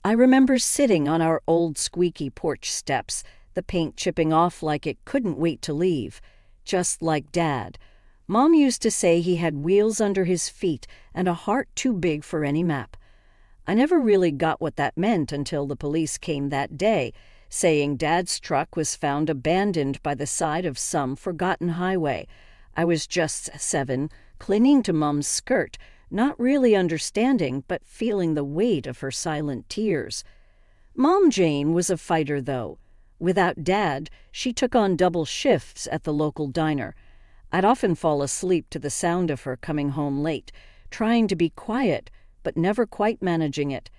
I remember sitting on our old squeaky porch steps, the paint chipping off like it couldn't wait to leave. Just like Dad. Mom used to say he had wheels under his feet and a heart too big for any map. I never really got what that meant until the police came that day, saying Dad's truck was found abandoned by the side of some forgotten highway. I was just 7, clinging to Mom's skirt, not really understanding but feeling the weight of her silent tears. Mom Jane was a fighter, though. Without Dad, she took on double shifts at the local diner. I'd often fall asleep to the sound of her coming home late, trying to be quiet, but never quite managing it.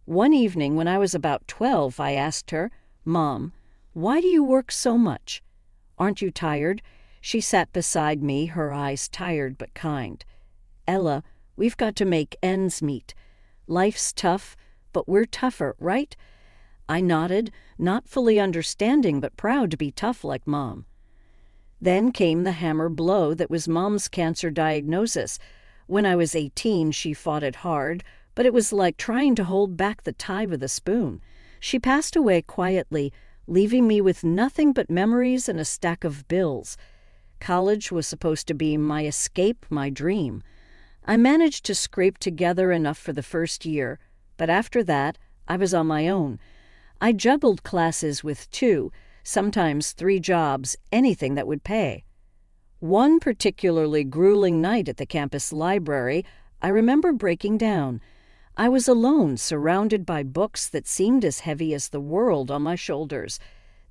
One evening when I was about 12, I asked her, "Mom, why do you work so much? Aren't you tired?" She sat beside me, her eyes tired but kind. "Ella, we've got to make ends meet. Life's tough, but we're tougher, right?" I nodded, not fully understanding but proud to be tough like Mom. Then came the hammer blow that was Mom's cancer diagnosis. When I was 18, she fought it hard, but it was like trying to hold back the tide with a spoon. She passed away quietly, leaving me with nothing but memories and a stack of bills. College was supposed to be my escape, my dream. I managed to scrape together enough for the first year, but after that, I was on my own. I juggled classes with 2, sometimes 3 jobs, anything that would pay. One particularly grueling night at the campus library, I remember breaking down. I was alone, surrounded by books that seemed as heavy as the world on my shoulders.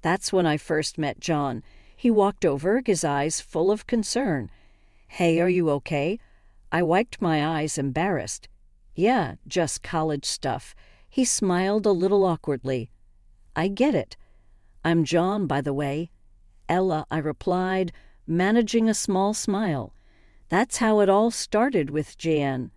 That's when I first met John. He walked over, his eyes full of concern. "Hey, are you okay?" I wiped my eyes, embarrassed. "Yeah, just college stuff." He smiled a little awkwardly. "I get it. I'm John, by the way." "Ella," I replied, managing a small smile. That's how it all started with Jan.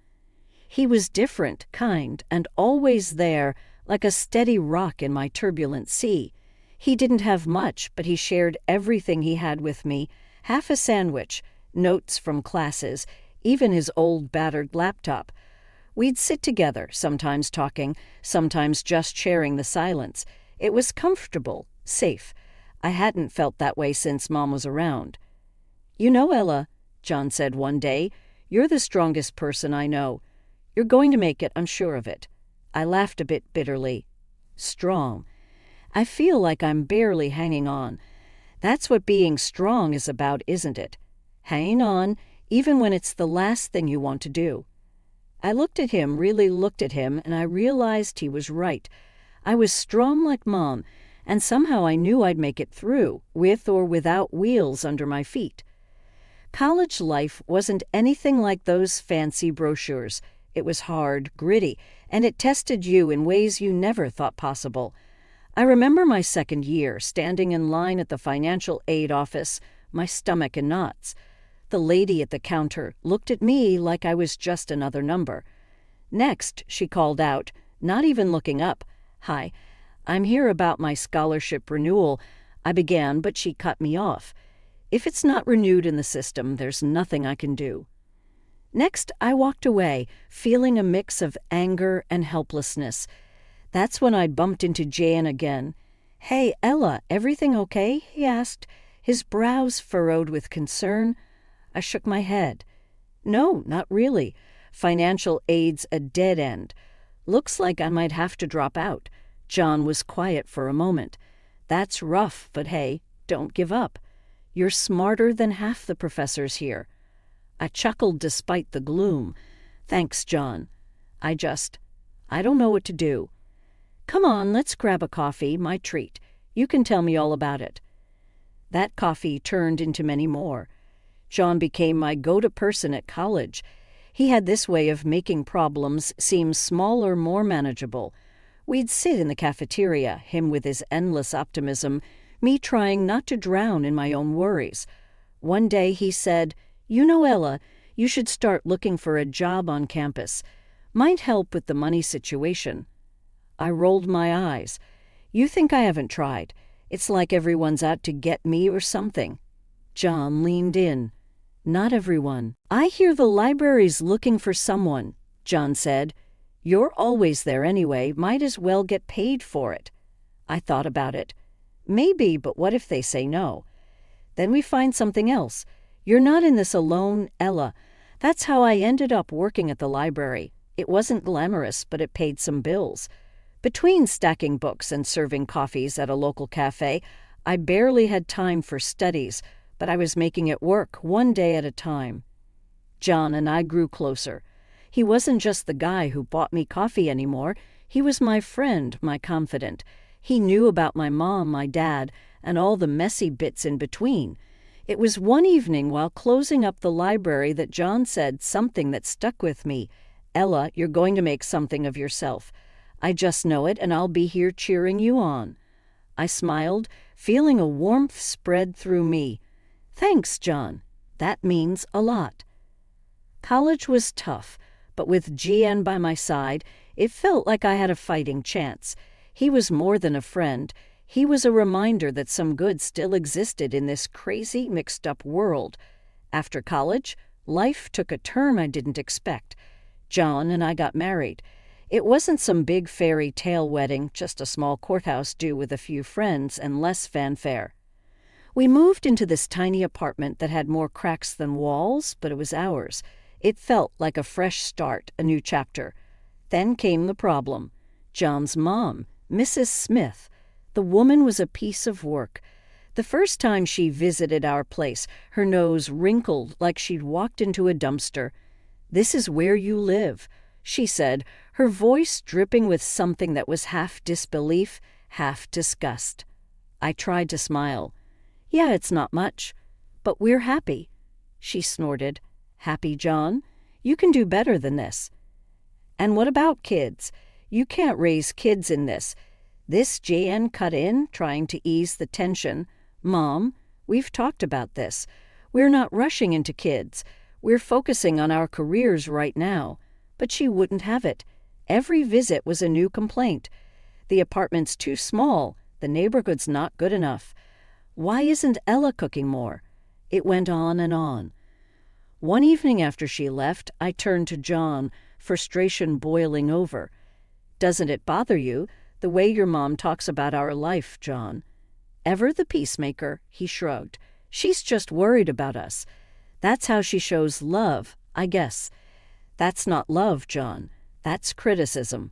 He was different, kind, and always there, like a steady rock in my turbulent sea. He didn't have much, but he shared everything he had with me, half a sandwich, notes from classes, even his old battered laptop. We'd sit together, sometimes talking, sometimes just sharing the silence. It was comfortable, safe. I hadn't felt that way since Mom was around. "You know, Ella," John said one day, "you're the strongest person I know. You're going to make it, I'm sure of it." I laughed a bit bitterly. Strong. I feel like I'm barely hanging on. That's what being strong is about, isn't it? Hanging on, even when it's the last thing you want to do. I looked at him, really looked at him, and I realized he was right. I was strong like Mom, and somehow I knew I'd make it through, with or without wheels under my feet. College life wasn't anything like those fancy brochures. It was hard, gritty, and it tested you in ways you never thought possible. I remember my second year, standing in line at the financial aid office, my stomach in knots. The lady at the counter looked at me like I was just another number. Next, she called out, not even looking up, "Hi, I'm here about my scholarship renewal." I began, but she cut me off. If it's not renewed in the system, there's nothing I can do. Next, I walked away, feeling a mix of anger and helplessness. That's when I bumped into Jan again. "Hey, Ella, everything okay?" he asked, his brows furrowed with concern. I shook my head. "No, not really. Financial aid's a dead end. Looks like I might have to drop out." John was quiet for a moment. "That's rough, but hey, don't give up. You're smarter than half the professors here." I chuckled despite the gloom. "Thanks, John. I don't know what to do." "Come on, let's grab a coffee, my treat. You can tell me all about it." That coffee turned into many more. John became my go-to person at college. He had this way of making problems seem smaller, more manageable. We'd sit in the cafeteria, him with his endless optimism, me trying not to drown in my own worries. One day he said, "You know, Ella, you should start looking for a job on campus. Might help with the money situation." I rolled my eyes. "You think I haven't tried? It's like everyone's out to get me or something." John leaned in. "Not everyone. I hear the library's looking for someone," John said. You're always there anyway, might as well get paid for it. I thought about it. Maybe, but what if they say no? Then we find something else. You're not in this alone, Ella. That's how I ended up working at the library. It wasn't glamorous, but it paid some bills. Between stacking books and serving coffees at a local cafe, I barely had time for studies, but I was making it work one day at a time. John and I grew closer. He wasn't just the guy who bought me coffee anymore. He was my friend, my confidant. He knew about my mom, my dad, and all the messy bits in between. It was one evening while closing up the library that John said something that stuck with me. Ella, you're going to make something of yourself. I just know it, and I'll be here cheering you on. I smiled, feeling a warmth spread through me. Thanks, John. That means a lot. College was tough, but with GN by my side, it felt like I had a fighting chance. He was more than a friend. He was a reminder that some good still existed in this crazy, mixed-up world. After college, life took a turn I didn't expect. John and I got married. It wasn't some big fairy tale wedding, just a small courthouse due with a few friends and less fanfare. We moved into this tiny apartment that had more cracks than walls, but it was ours. It felt like a fresh start, a new chapter. Then came the problem. John's mom, Mrs. Smith. The woman was a piece of work. The first time she visited our place, her nose wrinkled like she'd walked into a dumpster. "This is where you live," she said, her voice dripping with something that was half disbelief, half disgust. I tried to smile. "Yeah, it's not much, but we're happy." She snorted. "Happy, John? You can do better than this." "And what about kids? You can't raise kids in this." This JN cut in, trying to ease the tension. "Mom, we've talked about this. We're not rushing into kids. We're focusing on our careers right now." But she wouldn't have it. Every visit was a new complaint. The apartment's too small. The neighborhood's not good enough. Why isn't Ella cooking more? It went on and on. One evening after she left, I turned to John, frustration boiling over. "Doesn't it bother you, the way your mom talks about our life, John?" "Ever the peacemaker," he shrugged. "She's just worried about us. That's how she shows love, I guess." "That's not love, John. That's criticism."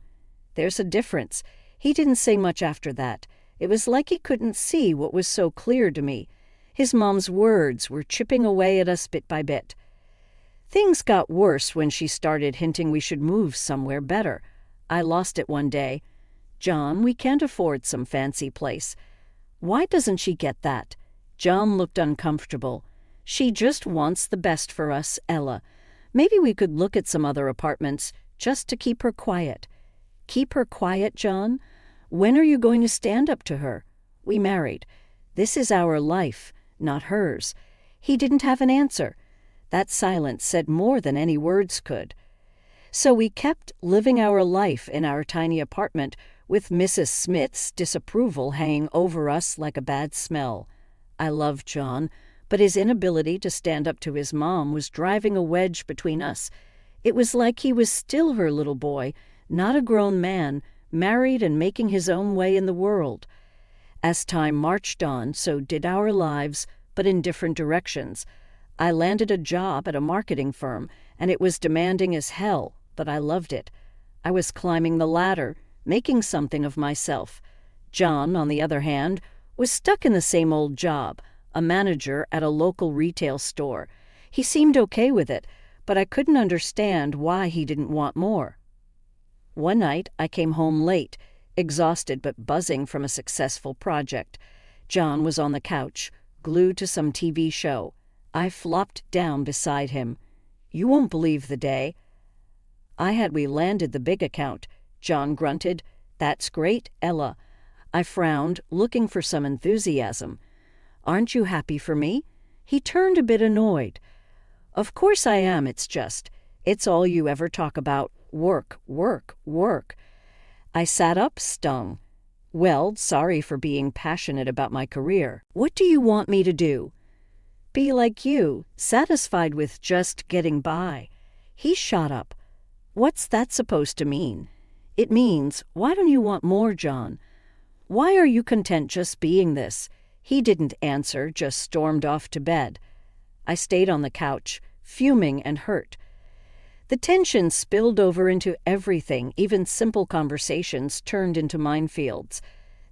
"There's a difference." He didn't say much after that. It was like he couldn't see what was so clear to me. His mom's words were chipping away at us bit by bit. Things got worse when she started hinting we should move somewhere better. I lost it one day. "John, we can't afford some fancy place." "Why doesn't she get that?" John looked uncomfortable. "She just wants the best for us, Ella. Maybe we could look at some other apartments, just to keep her quiet." "Keep her quiet, John? When are you going to stand up to her?" "We married. This is our life, not hers." He didn't have an answer. That silence said more than any words could. So we kept living our life in our tiny apartment, with Mrs. Smith's disapproval hanging over us like a bad smell. I loved John, but his inability to stand up to his mom was driving a wedge between us. It was like he was still her little boy, not a grown man, married and making his own way in the world. As time marched on, so did our lives, but in different directions. I landed a job at a marketing firm, and it was demanding as hell, but I loved it. I was climbing the ladder, making something of myself. John, on the other hand, was stuck in the same old job, a manager at a local retail store. He seemed okay with it, but I couldn't understand why he didn't want more. One night, I came home late, exhausted but buzzing from a successful project. John was on the couch, glued to some TV show. I flopped down beside him. "You won't believe the day." We landed the big account. John grunted. "That's great, Ella." I frowned, looking for some enthusiasm. "Aren't you happy for me?" He turned a bit annoyed. "Of course I am, it's all you ever talk about. Work, work, work." I sat up, stung. "Well, sorry for being passionate about my career. What do you want me to do?" "Be like you, satisfied with just getting by." He shot up. What's that supposed to mean? It means, why don't you want more, John? Why are you content just being this? He didn't answer, just stormed off to bed. I stayed on the couch, fuming and hurt. The tension spilled over into everything, even simple conversations turned into minefields.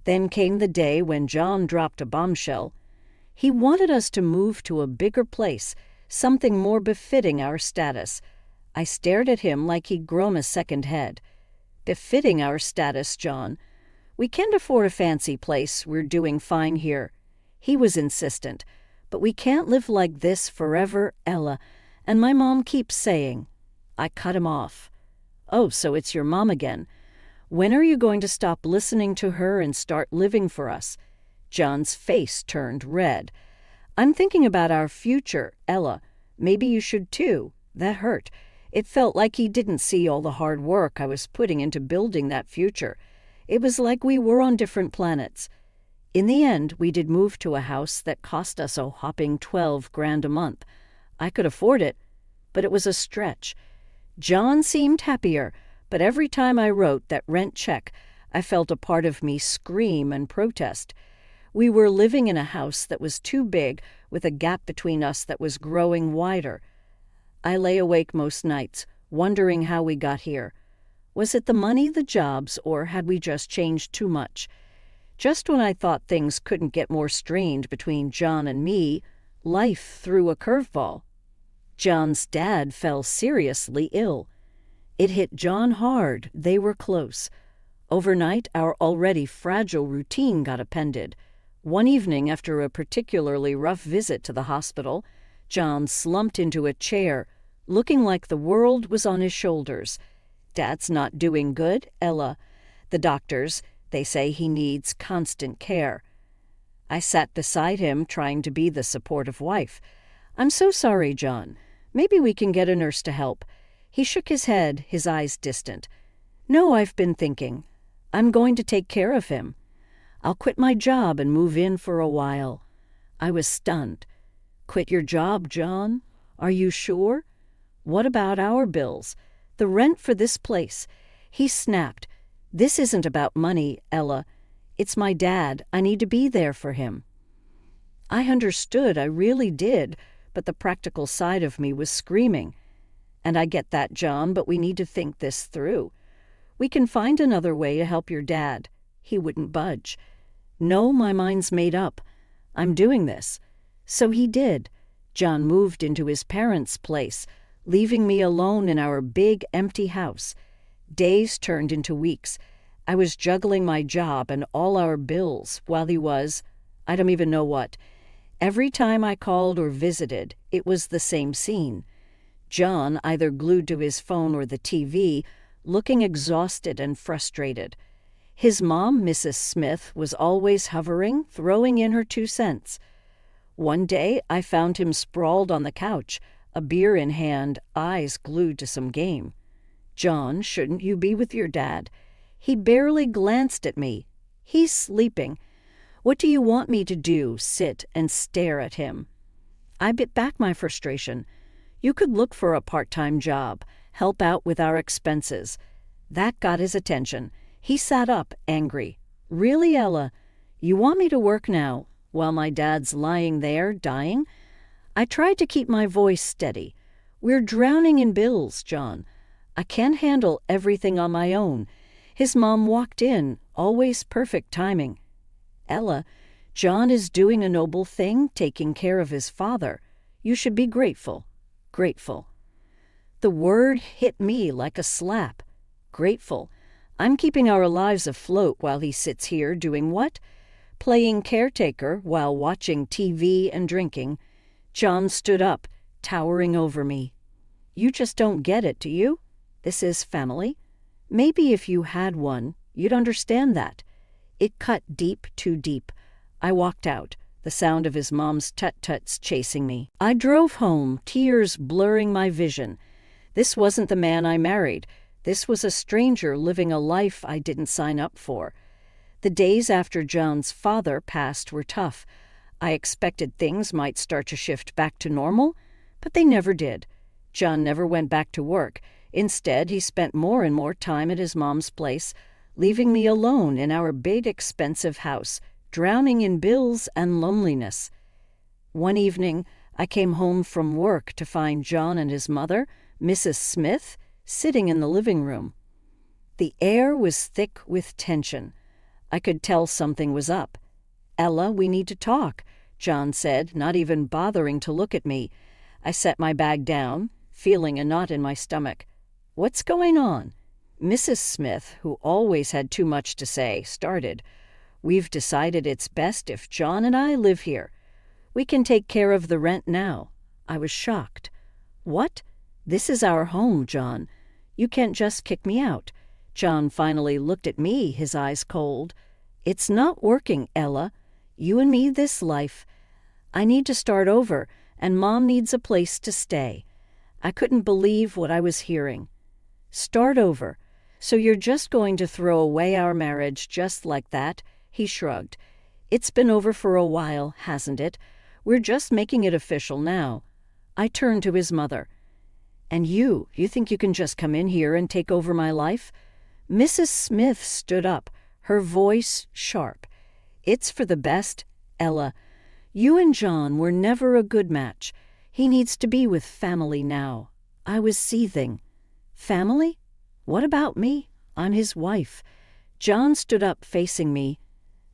Then came the day when John dropped a bombshell. He wanted us to move to a bigger place, something more befitting our status. I stared at him like he'd grown a second head. Befitting our status, John. We can't afford a fancy place. We're doing fine here. He was insistent. But we can't live like this forever, Ella. And my mom keeps saying. I cut him off. Oh, so it's your mom again. When are you going to stop listening to her and start living for us? John's face turned red. I'm thinking about our future, Ella. Maybe you should too. That hurt. It felt like he didn't see all the hard work I was putting into building that future. It was like we were on different planets. In the end, we did move to a house that cost us a whopping $12,000 a month. I could afford it, but it was a stretch. John seemed happier, but every time I wrote that rent check, I felt a part of me scream and protest. We were living in a house that was too big, with a gap between us that was growing wider. I lay awake most nights, wondering how we got here. Was it the money, the jobs, or had we just changed too much? Just when I thought things couldn't get more strained between John and me, life threw a curveball. John's dad fell seriously ill. It hit John hard. They were close. Overnight, our already fragile routine got upended. One evening, after a particularly rough visit to the hospital, John slumped into a chair, looking like the world was on his shoulders. Dad's not doing good, Ella. The doctors, they say he needs constant care. I sat beside him, trying to be the supportive wife. I'm so sorry, John. Maybe we can get a nurse to help. He shook his head, his eyes distant. No, I've been thinking. I'm going to take care of him. I'll quit my job and move in for a while. I was stunned. Quit your job, John? Are you sure? What about our bills? The rent for this place? He snapped. This isn't about money, Ella. It's my dad. I need to be there for him. I understood, I really did, but the practical side of me was screaming. And I get that, John, but we need to think this through. We can find another way to help your dad. He wouldn't budge. No, my mind's made up. I'm doing this. So he did. John moved into his parents' place, leaving me alone in our big, empty house. Days turned into weeks. I was juggling my job and all our bills while he was, I don't even know what. Every time I called or visited, it was the same scene. John, either glued to his phone or the TV, looking exhausted and frustrated. His mom, Mrs. Smith, was always hovering, throwing in her 2 cents. One day, I found him sprawled on the couch, a beer in hand, eyes glued to some game. John, shouldn't you be with your dad? He barely glanced at me. He's sleeping. What do you want me to do, sit and stare at him? I bit back my frustration. You could look for a part-time job, help out with our expenses. That got his attention. He sat up, angry. Really, Ella? You want me to work now, while my dad's lying there, dying? I tried to keep my voice steady. We're drowning in bills, John. I can't handle everything on my own. His mom walked in, always perfect timing. Ella, John is doing a noble thing, taking care of his father. You should be grateful. Grateful. The word hit me like a slap. Grateful. I'm keeping our lives afloat while he sits here doing what? Playing caretaker while watching TV and drinking. John stood up, towering over me. You just don't get it, do you? This is family. Maybe if you had one, you'd understand that. It cut deep, too deep. I walked out, the sound of his mom's tut-tuts chasing me. I drove home, tears blurring my vision. This wasn't the man I married. This was a stranger living a life I didn't sign up for. The days after John's father passed were tough. I expected things might start to shift back to normal, but they never did. John never went back to work. Instead, he spent more and more time at his mom's place, leaving me alone in our big, expensive house, drowning in bills and loneliness. One evening, I came home from work to find John and his mother, Mrs. Smith, sitting in the living room. The air was thick with tension. I could tell something was up. "Ella, we need to talk," John said, not even bothering to look at me. I set my bag down, feeling a knot in my stomach. "What's going on?" Mrs. Smith, who always had too much to say, started. "We've decided it's best if John and I live here. We can take care of the rent now." I was shocked. "What? This is our home, John. You can't just kick me out." John finally looked at me, his eyes cold. "It's not working, Ella. You and me this life. I need to start over, and Mom needs a place to stay." I couldn't believe what I was hearing. "Start over? So you're just going to throw away our marriage just like that?" He shrugged. "It's been over for a while, hasn't it? We're just making it official now." I turned to his mother. "And you think you can just come in here and take over my life?" Mrs. Smith stood up, her voice sharp. "It's for the best, Ella. You and John were never a good match. He needs to be with family now." I was seething. "Family? What about me? I'm his wife." John stood up facing me.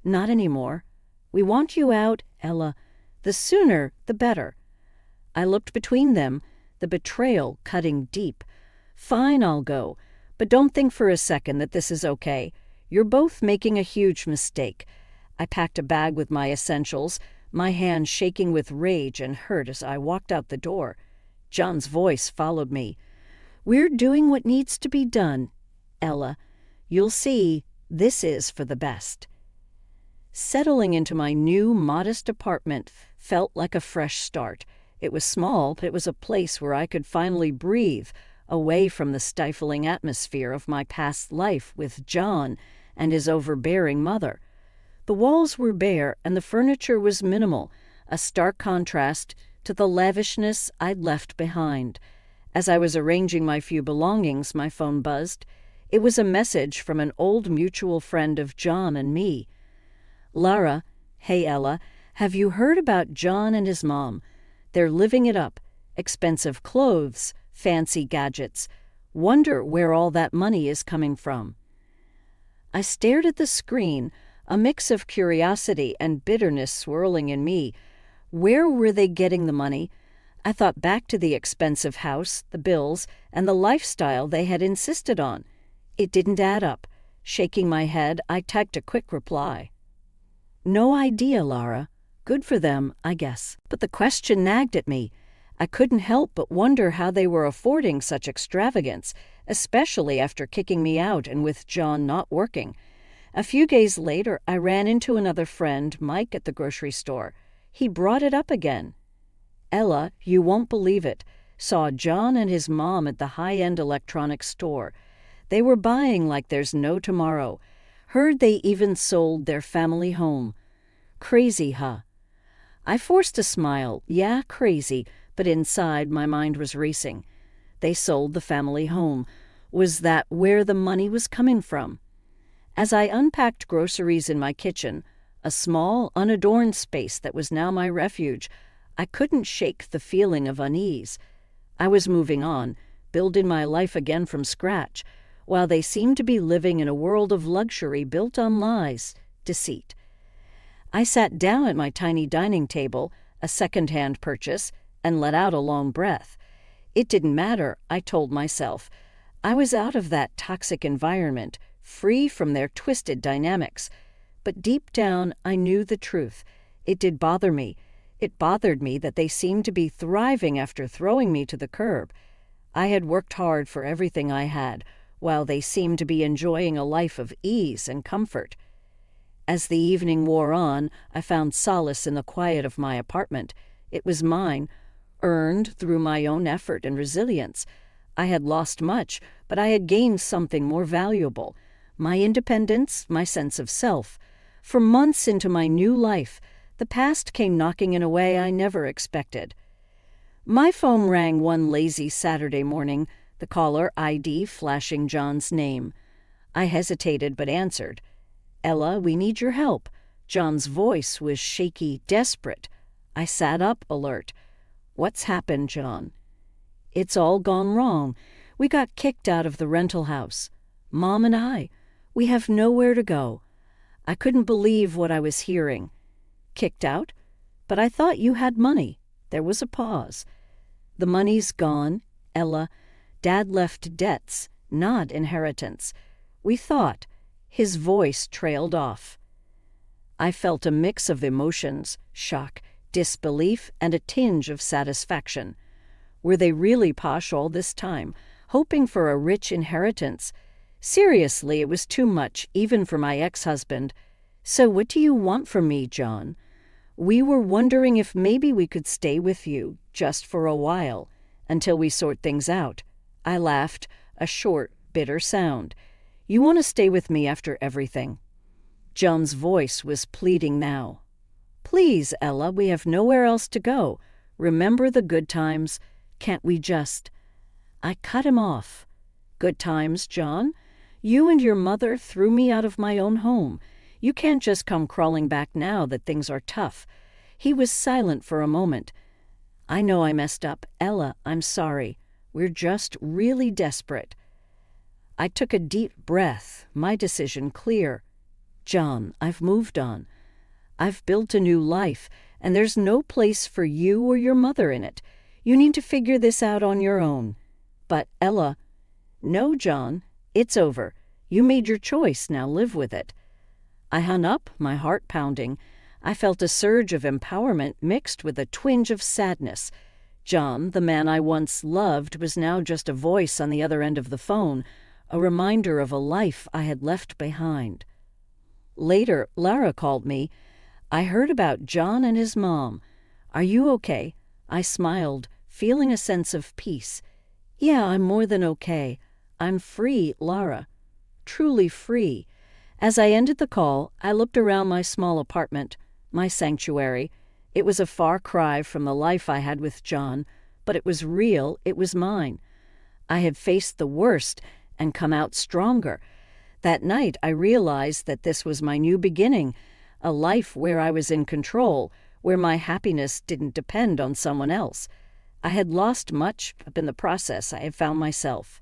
"Not anymore. We want you out, Ella. The sooner, the better." I looked between them, the betrayal cutting deep. "Fine, I'll go. But don't think for a second that this is okay. You're both making a huge mistake." I packed a bag with my essentials, my hand shaking with rage and hurt as I walked out the door. John's voice followed me. "We're doing what needs to be done, Ella. You'll see, this is for the best." Settling into my new, modest apartment felt like a fresh start. It was small, but it was a place where I could finally breathe, away from the stifling atmosphere of my past life with John and his overbearing mother. The walls were bare and the furniture was minimal, a stark contrast to the lavishness I'd left behind. As I was arranging my few belongings, my phone buzzed. It was a message from an old mutual friend of John and me. "Lara, hey Ella, have you heard about John and his mom? They're living it up. Expensive clothes, fancy gadgets. Wonder where all that money is coming from." I stared at the screen, a mix of curiosity and bitterness swirling in me. Where were they getting the money? I thought back to the expensive house, the bills, and the lifestyle they had insisted on. It didn't add up. Shaking my head, I typed a quick reply. "No idea, Lara. Good for them, I guess." But the question nagged at me. I couldn't help but wonder how they were affording such extravagance, especially after kicking me out and with John not working. A few days later, I ran into another friend, Mike, at the grocery store. He brought it up again. "Ella, you won't believe it. Saw John and his mom at the high-end electronics store. They were buying like there's no tomorrow. Heard they even sold their family home. Crazy, huh?" I forced a smile. Yeah, crazy, but inside my mind was racing. They sold the family home. Was that where the money was coming from? As I unpacked groceries in my kitchen, a small, unadorned space that was now my refuge, I couldn't shake the feeling of unease. I was moving on, building my life again from scratch, while they seemed to be living in a world of luxury built on lies, deceit. I sat down at my tiny dining table, a second-hand purchase, and let out a long breath. It didn't matter, I told myself. I was out of that toxic environment, free from their twisted dynamics. But deep down, I knew the truth. It did bother me. It bothered me that they seemed to be thriving after throwing me to the curb. I had worked hard for everything I had, while they seemed to be enjoying a life of ease and comfort. As the evening wore on, I found solace in the quiet of my apartment. It was mine, earned through my own effort and resilience. I had lost much, but I had gained something more valuable: my independence, my sense of self. For months into my new life, the past came knocking in a way I never expected. My phone rang one lazy Saturday morning, the caller ID flashing John's name. I hesitated but answered. "Ella, we need your help." John's voice was shaky, desperate. I sat up, alert. "What's happened, John?" "It's all gone wrong. We got kicked out of the rental house. Mom and I. We have nowhere to go." I couldn't believe what I was hearing. "Kicked out? But I thought you had money." There was a pause. "The money's gone, Ella. Dad left debts, not inheritance. We thought." His voice trailed off. I felt a mix of emotions, shock, disbelief, and a tinge of satisfaction. Were they really posh all this time, hoping for a rich inheritance? Seriously, it was too much, even for my ex-husband. "So what do you want from me, John?" "We were wondering if maybe we could stay with you, just for a while, until we sort things out." I laughed, a short, bitter sound. "You want to stay with me after everything?" John's voice was pleading now. "Please, Ella, we have nowhere else to go. Remember the good times. Can't we just—" I cut him off. "Good times, John? You and your mother threw me out of my own home. You can't just come crawling back now that things are tough." He was silent for a moment. "I know I messed up. Ella, I'm sorry. We're just really desperate." I took a deep breath, my decision clear. "John, I've moved on. I've built a new life, and there's no place for you or your mother in it. You need to figure this out on your own." "But, Ella—" "No, John, it's over. You made your choice, now live with it." I hung up, my heart pounding. I felt a surge of empowerment mixed with a twinge of sadness. John, the man I once loved, was now just a voice on the other end of the phone, a reminder of a life I had left behind. Later, Lara called me. "I heard about John and his mom. Are you okay?" I smiled, feeling a sense of peace. "Yeah, I'm more than okay. I'm free, Lara. Truly free." As I ended the call, I looked around my small apartment, my sanctuary. It was a far cry from the life I had with John, but it was real, it was mine. I had faced the worst and come out stronger. That night I realized that this was my new beginning, a life where I was in control, where my happiness didn't depend on someone else. I had lost much, but in the process I had found myself.